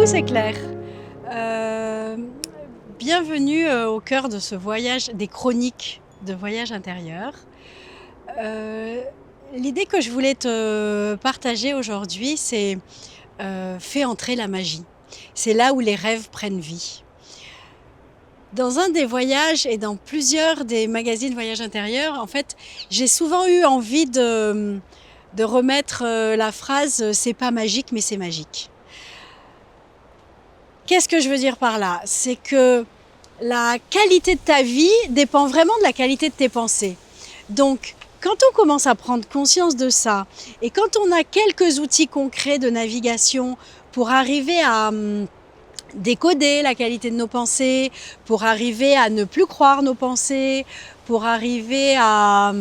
c'est Claire. Euh, Bienvenue au cœur de ce voyage, des chroniques de voyage intérieur. Euh, L'idée que je voulais te partager aujourd'hui, c'est fais entrer la magie. C'est là où les rêves prennent vie. Dans un des voyages et dans plusieurs des magazines voyage intérieur, en fait, j'ai souvent eu envie de remettre la phrase c'est pas magique mais c'est magique. Qu'est-ce que je veux dire par là? C'est que la qualité de ta vie dépend vraiment de la qualité de tes pensées. Donc, quand on commence à prendre conscience de ça, et quand on a quelques outils concrets de navigation pour arriver à décoder la qualité de nos pensées, pour arriver à ne plus croire nos pensées, pour arriver à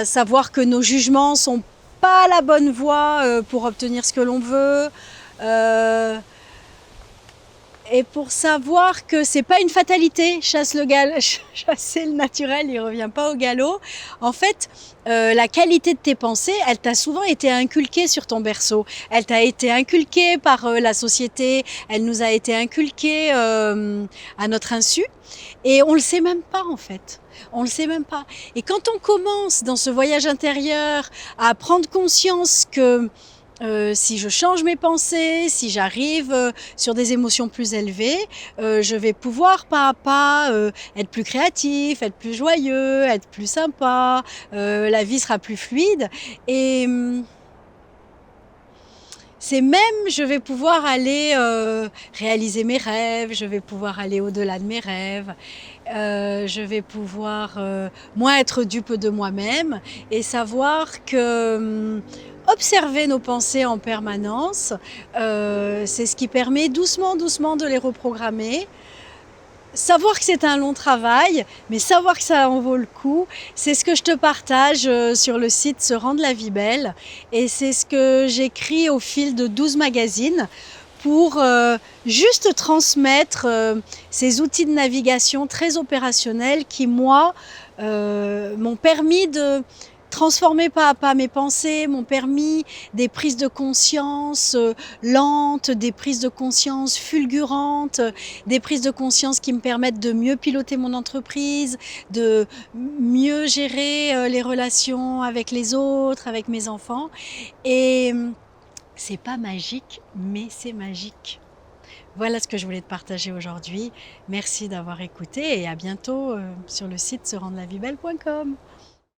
savoir que nos jugements sont pas la bonne voie pour obtenir ce que l'on veut, et pour savoir que c'est pas une fatalité, chasser le naturel, il revient pas au galop. En fait, la qualité de tes pensées, elle t'a souvent été inculquée sur ton berceau. Elle t'a été inculquée par la société, elle nous a été inculquée à notre insu. Et on le sait même pas en fait. On le sait même pas. Et quand on commence dans ce voyage intérieur à prendre conscience que si je change mes pensées, si j'arrive sur des émotions plus élevées, je vais pouvoir pas à pas être plus créatif, être plus joyeux, être plus sympa, la vie sera plus fluide et c'est même, je vais pouvoir aller réaliser mes rêves, je vais pouvoir aller au-delà de mes rêves, je vais pouvoir moins être dupe de moi-même et savoir que observer nos pensées en permanence, c'est ce qui permet doucement, doucement de les reprogrammer. Savoir que c'est un long travail, mais savoir que ça en vaut le coup, c'est ce que je te partage sur le site Se rendre la vie belle. Et c'est ce que j'écris au fil de 12 magazines pour juste transmettre ces outils de navigation très opérationnels qui, moi, m'ont permis de transformer pas à pas mes pensées, m'ont permis des prises de conscience lentes, des prises de conscience fulgurantes, des prises de conscience qui me permettent de mieux piloter mon entreprise, de mieux gérer les relations avec les autres, avec mes enfants. Et c'est pas magique, mais c'est magique. Voilà ce que je voulais te partager aujourd'hui. Merci d'avoir écouté et à bientôt sur le site serendrelavibelle.com.